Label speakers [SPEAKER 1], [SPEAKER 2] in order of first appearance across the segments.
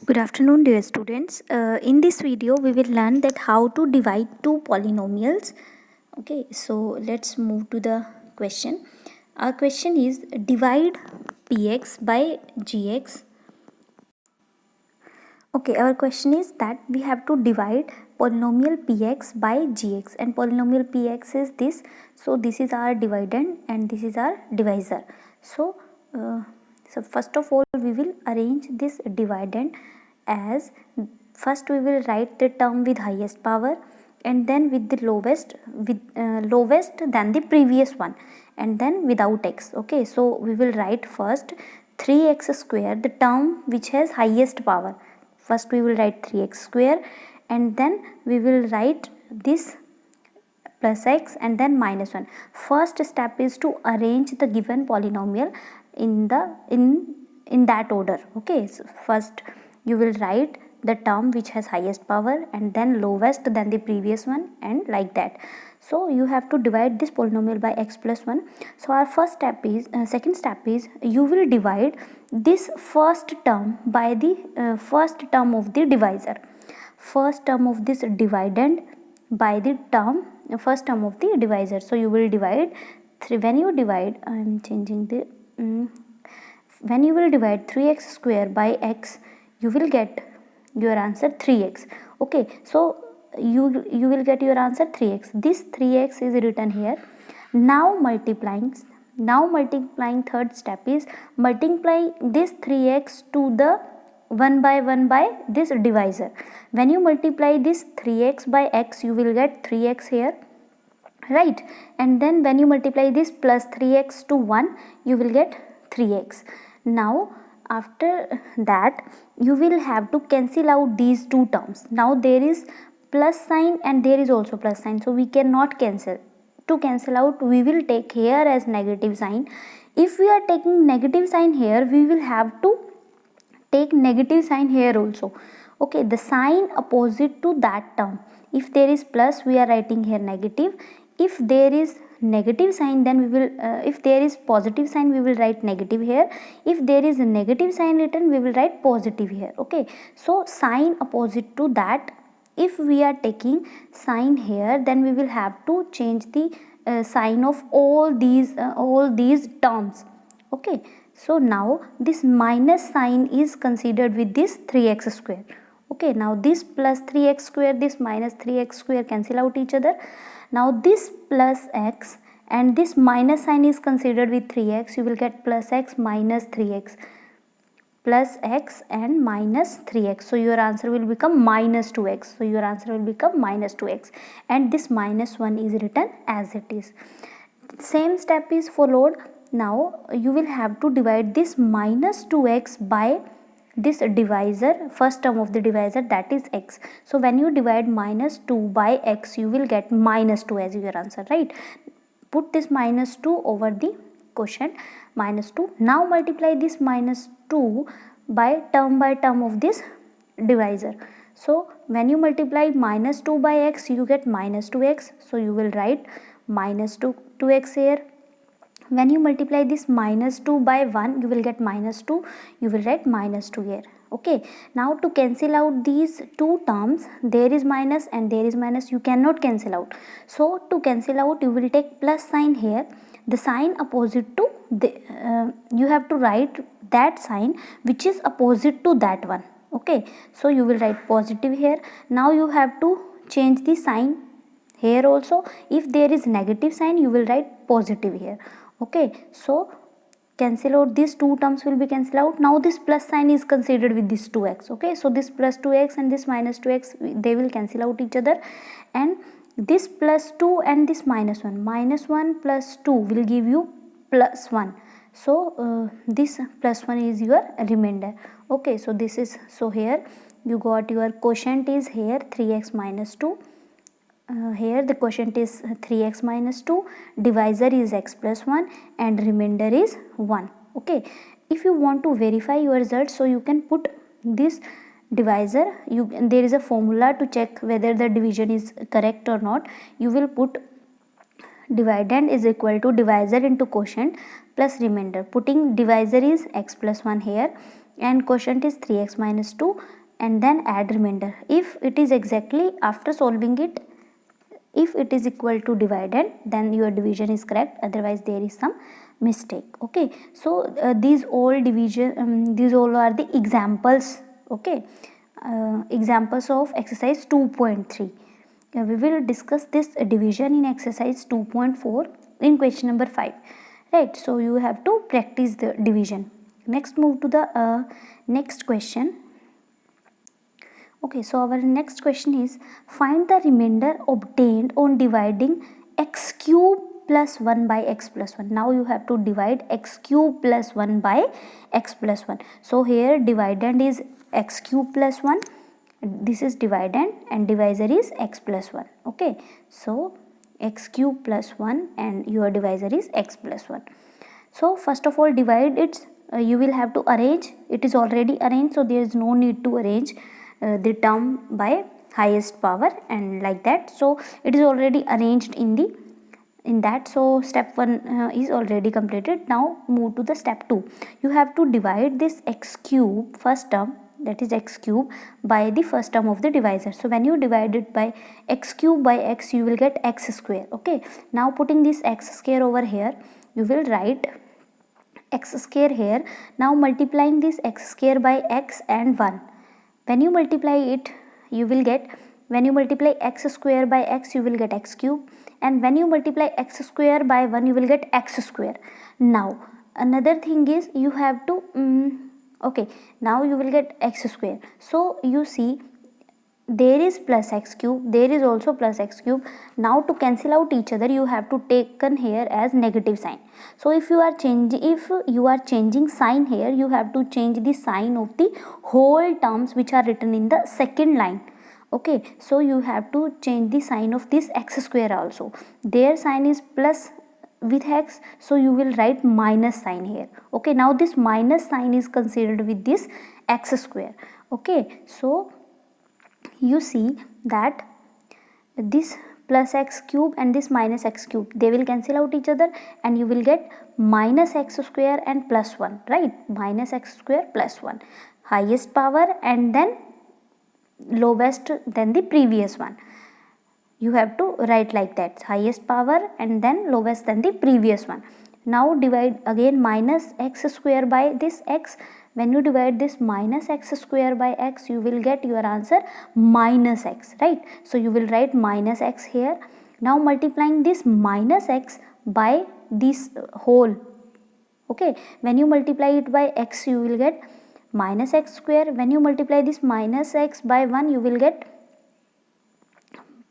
[SPEAKER 1] Good afternoon, dear students. In this video, we will learn that how to divide two polynomials. Okay, so let's move to the question. Our question is divide px by gx. Okay, our question is that we have to divide polynomial px by gx, and polynomial px is this. So this is our dividend and this is our divisor. So first of all, we will arrange this dividend as first we will write the term with highest power and then with the lowest than the previous one and then without x. Okay, so we will write first 3x square, the term which has highest power. First we will write 3x square and then we will write this plus x and then minus 1. First step is to arrange the given polynomial in that order. Okay, so first you will write the term which has highest power and then lowest than the previous one and like that. So you have to divide this polynomial by x plus 1. So our second step is you will divide this first term by the first term of the divisor. First term of this dividend by the first term of the divisor. So you will divide 3. When you divide, I am changing the when you will divide 3x square by x, you will get your answer 3x. Okay, so you will get your answer 3x. This 3x is written here. Now multiplying third step is multiply this 3x to the 1 by this divisor. When you multiply this 3x by x, you will get 3x here, right? And then when you multiply this plus 3x to 1, you will get 3x. Now after that you will have to cancel out these two terms. Now there is plus sign and there is also plus sign, so we cannot cancel. To cancel out, we will take here as negative sign. If we are taking negative sign here, we will have to take negative sign here also. Okay, the sign opposite to that term. If there is plus, we are writing here negative. If there is negative sign, then we will if there is positive sign, we will write negative here. If there is a negative sign written, we will write positive here. Okay, so sign opposite to that. If we are taking sign here, then we will have to change the sign of all these terms. Okay, so now this minus sign is considered with this 3x square. Okay, now this plus 3x square, this minus 3x square cancel out each other. Now this plus x and this minus sign is considered with 3x. You will get plus x minus 3x, plus x and minus 3x. So your answer will become minus 2x. So your answer will become minus 2x and this minus 1 is written as it is. Same step is followed. Now you will have to divide this minus 2x by this divisor, first term of the divisor, that is x. So when you divide minus 2 by x, you will get minus 2 as your answer, right? Put this minus 2 over the quotient, minus 2. Now multiply this minus 2 by term of this divisor. So when you multiply minus 2 by x, you get minus 2x. So you will write minus 2x here. When you multiply this minus 2 by 1, you will get minus 2. You will write minus 2 here. Okay, now to cancel out these two terms, there is minus and there is minus, you cannot cancel out. So to cancel out, you will take plus sign here. The sign opposite to you have to write that sign which is opposite to that one. Okay, so you will write positive here. Now you have to change the sign here also. If there is negative sign, you will write positive here. Okay, so cancel out, these two terms will be cancelled out. Now this plus sign is considered with this 2x. Okay, so this plus 2x and this minus 2x, they will cancel out each other, and this plus 2 and this minus 1 plus 2 will give you plus 1. So this plus 1 is your remainder. Okay, so this is, so here you got your quotient is here 3x minus 2. Here the quotient is 3x minus 2, divisor is x plus 1 and remainder is 1. Okay, if you want to verify your result, so you can put this divisor, there is a formula to check whether the division is correct or not. You will put dividend is equal to divisor into quotient plus remainder. Putting divisor is x plus 1 here, and quotient is 3x minus 2, and then add remainder. If it is exactly after solving it, if it is equal to dividend, then your division is correct, otherwise there is some mistake. Okay, so these all division these all are the examples. Okay, examples of exercise 2.3. We will discuss this division in exercise 2.4 in question number 5, right? So you have to practice the division. Next, move to the next question. Okay, so our next question is, find the remainder obtained on dividing x cube plus 1 by x plus 1. Now you have to divide x cube plus 1 by x plus 1. So here dividend is x cube plus 1, this is dividend, and divisor is x plus 1. Okay, so x cube plus 1 and your divisor is x plus 1. So first of all, divide it. You will have to arrange. It is already arranged, so there is no need to arrange the term by highest power and like that. So it is already arranged in that. So step 1 is already completed. Now move to the step 2. You have to divide this x cube first term, that is x cube, by the first term of the divisor. So when you divide it by x cube by x, you will get x square. Okay, now putting this x square over here, you will write x square here. Now multiplying this x square by x and 1, when you multiply it, you will get, when you multiply x square by x, you will get x cube, and when you multiply x square by 1, you will get x square. Now another thing is, you have to okay, now you will get x square. So you see, there is plus x cube, there is also plus x cube. Now to cancel out each other, you have to taken here as negative sign. So if you are changing sign here, you have to change the sign of the whole terms which are written in the second line. Okay, so you have to change the sign of this x square also. Their sign is plus with x, so you will write minus sign here. Okay, now this minus sign is considered with this x square. Okay, so you see that this plus x cube and this minus x cube, they will cancel out each other, and you will get minus x square and plus 1, right? Minus x square plus 1, highest power and then lowest than the previous one. You have to write like that, highest power and then lowest than the previous one. Now divide again minus x square by this x. When you divide this minus x square by x, you will get your answer minus x, right? So you will write minus x here. Now multiplying this minus x by this whole. Okay, when you multiply it by x, you will get minus x square. When you multiply this minus x by 1, you will get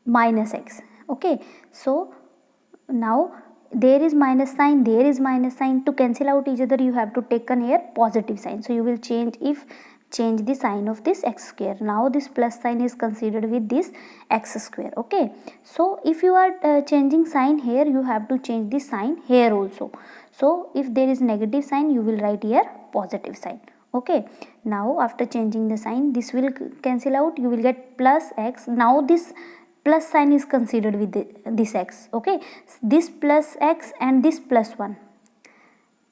[SPEAKER 1] minus x. Okay, so now there is minus sign, there is minus sign. To cancel out each other, you have to take an here positive sign. So you will change the sign of this x square. Now this plus sign is considered with this x square. Okay, so if you are changing sign here, you have to change the sign here also. So if there is negative sign, you will write here positive sign. Okay, now after changing the sign, this will cancel out, you will get plus x. Now this plus sign is considered with this x. Okay, this plus x and this plus 1.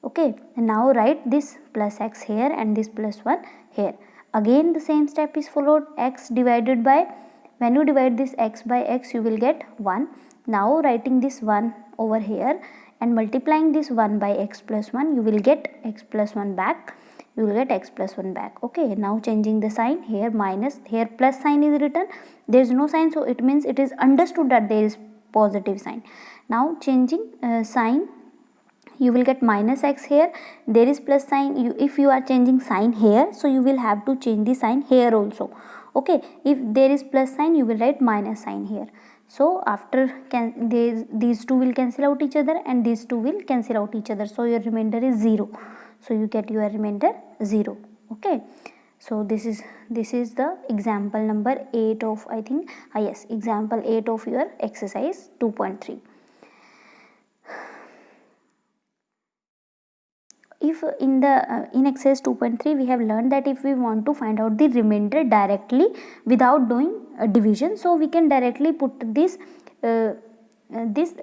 [SPEAKER 1] Okay, and now write this plus x here and this plus 1 here. Again the same step is followed, x divided by, when you divide this x by x, you will get 1. Now writing this 1 over here and multiplying this 1 by x plus 1, you will get x plus 1 back. You will get x plus 1 back. Okay, now changing the sign, here minus, here plus sign is written, there is no sign, so it means it is understood that there is positive sign. Now changing sign, you will get minus x here, there is plus sign. If you are changing sign here, so you will have to change the sign here also. Okay, if there is plus sign, you will write minus sign here. So after these two will cancel out each other and these two will cancel out each other, so your remainder is 0. So you get your remainder 0. Okay, so this is the example number 8 of, I think, yes, example 8 of your exercise 2.3. If in the in exercise 2.3 we have learned that if we want to find out the remainder directly without doing division, so we can directly put this this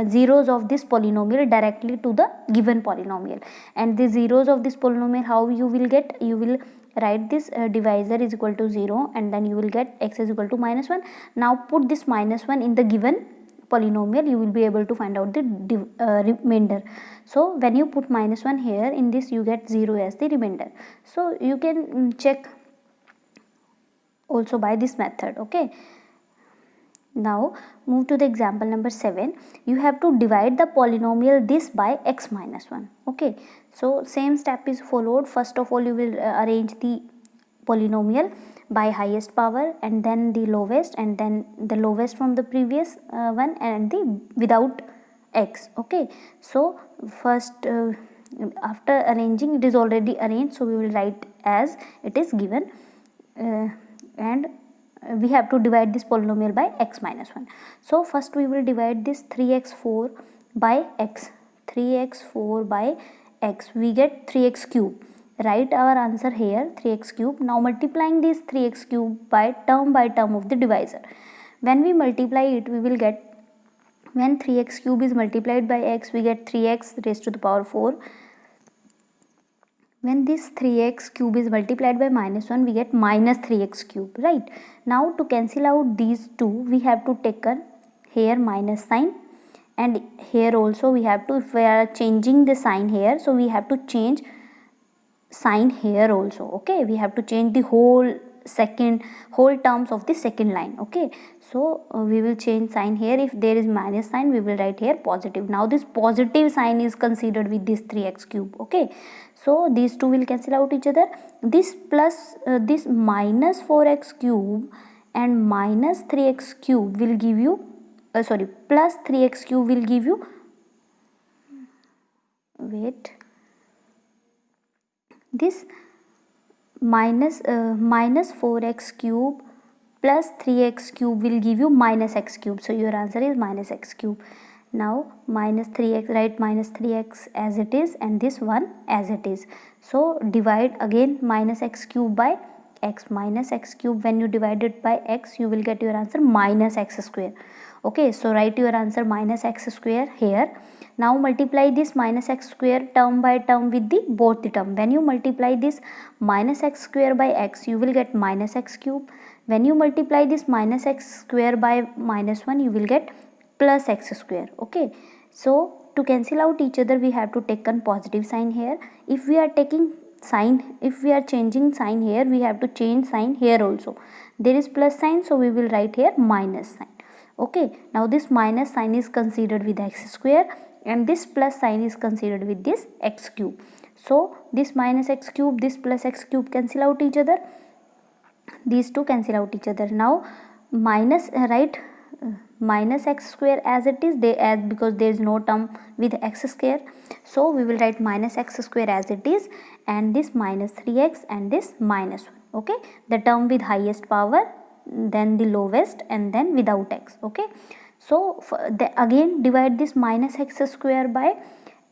[SPEAKER 1] zeros of this polynomial directly to the given polynomial. And the zeros of this polynomial, how you will get, you will write this divisor is equal to 0, and then you will get x is equal to -1. Now put this -1 in the given polynomial, you will be able to find out the remainder. So when you put -1 here in this, you get 0 as the remainder. So you can check also by this method. Okay, now move to the example number 7. You have to divide the polynomial this by x -1. Okay, so same step is followed. First of all, you will arrange the polynomial by highest power, and then the lowest, and then the lowest from the previous one, and the without x. Okay, so first after arranging, it is already arranged, so we will write as it is given, and we have to divide this polynomial by x -1. So first we will divide this 3x4 by x. 3x4 by x, we get 3x cube. Write our answer here, 3x cube. Now multiplying this 3x cube by term of the divisor. When we multiply it, we will get, when 3x cube is multiplied by x, we get 3x raised to the power 4. When this 3x cube is multiplied by -1, we get minus 3x cube, right? Now to cancel out these two, we have to take here minus sign, and here also we have to, if we are changing the sign here, so we have to change sign here also. Okay, we have to change the whole terms of the second line. Okay, so we will change sign here. If there is minus sign, we will write here positive. Now this positive sign is considered with this 3x cube. Okay, so these two will cancel out each other. This plus this minus 4x cube and minus 3x cube will give you plus 3x cube will give you, this minus 4x cube plus 3x cube will give you minus x cube. So your answer is minus x cube. Now minus 3x, write minus 3x as it is, and this one as it is. So divide again minus x cube by x. Minus x cube, when you divide it by x, you will get your answer minus x square. Okay, so write your answer minus x square here. Now multiply this minus x square term by term with the both the term. When you multiply this minus x square by x, you will get minus x cube. When you multiply this minus x square by -1, you will get plus x square. Okay, so to cancel out each other, we have to take a positive sign here. If we are taking sign, if we are changing sign here, we have to change sign here also. There is plus sign, so we will write here minus sign. Okay, now this minus sign is considered with x square, and this plus sign is considered with this x cube. So this minus x cube, this plus x cube cancel out each other. These two cancel out each other. Now minus write minus x square as it is, because there is no term with x square, so we will write minus x square as it is, and this minus 3x and this -1. Okay, the term with highest power, then the lowest, and then without x. Okay, so again divide this minus x square by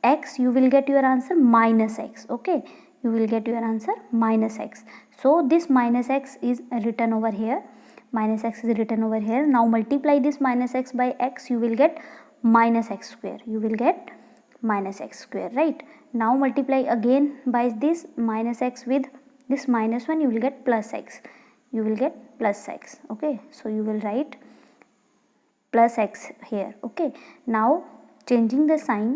[SPEAKER 1] x, you will get your answer minus x. Okay, you will get your answer minus x. So this minus x is written over here, minus x is written over here. Now multiply this minus x by x, you will get minus x square. You will get minus x square, right? Now multiply again by this minus x with this -1, you will get plus x. You will get plus x. Okay, so you will write plus x here. Okay, now changing the sign.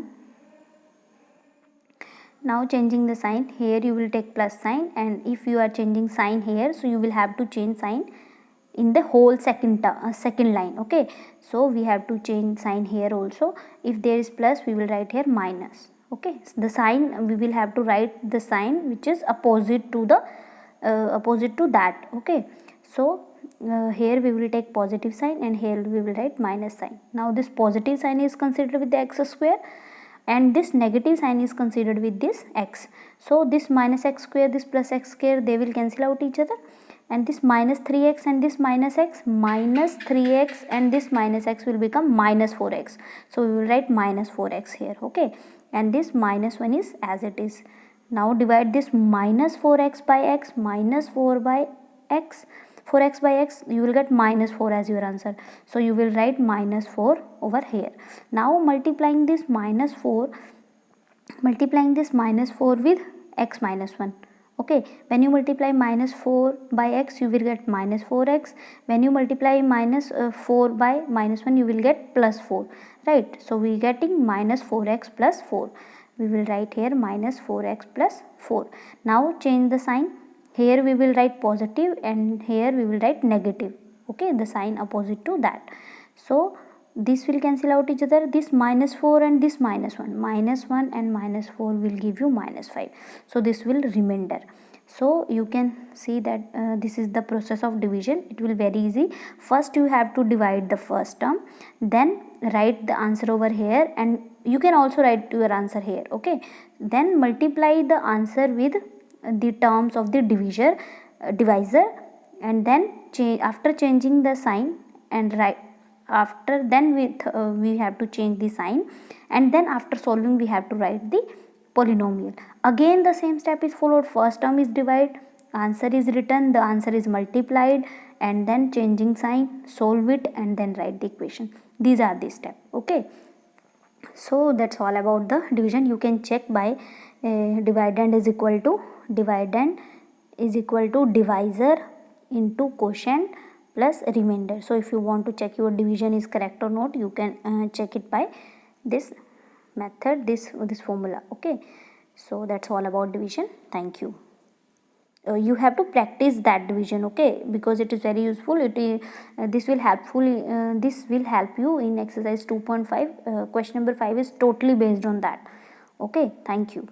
[SPEAKER 1] Now changing the sign here, you will take plus sign, and if you are changing sign here, so you will have to change sign in the whole second line. Okay, so we have to change sign here also. If there is plus, we will write here minus. Okay, so the sign, we will have to write the sign which is opposite to the that. Okay, so here we will take positive sign, and here we will write minus sign. Now this positive sign is considered with the x square, and this negative sign is considered with this x. So this minus x square, this plus x square, they will cancel out each other, and this minus 3x and this minus x, minus 3x and this minus x will become minus 4x. So we will write minus 4x here. Okay, and this -1 is as it is. Now divide this minus 4x by x, minus 4 by x. 4x by x, you will get minus 4 as your answer. So you will write minus 4 over here. Now multiplying this minus 4 with x minus 1. Okay, when you multiply minus 4 by x, you will get minus 4x. When you multiply minus 4 by minus 1, you will get plus 4, right? So we getting minus 4x plus 4. We will write here minus 4x plus 4. Now change the sign. Here we will write positive and here we will write negative. Okay, the sign opposite to that. So this will cancel out each other. This minus 4 and this minus 1. Minus 1 and minus 4 will give you minus 5. So this will remainder. So you can see that this is the process of division. It will very easy. First you have to divide the first term, then write the answer over here, and you can also write your answer here. Okay, then multiply the answer with the terms of the divisor, and then after changing the sign and write, after then we have to change the sign, and then after solving we have to write the polynomial. Again the same step is followed. First term is divide, answer is written, the answer is multiplied, and then changing sign, solve it, and then write the equation. These are the steps. Okay, so that's all about the division. You can check by dividend is equal to divisor into quotient plus remainder. So if you want to check your division is correct or not, you can check it by this method, this formula. Okay, so that's all about division. Thank you. You have to practice that division, okay, because it is very useful. This will help you in exercise 2.5. Question number 5 is totally based on that. Okay, thank you.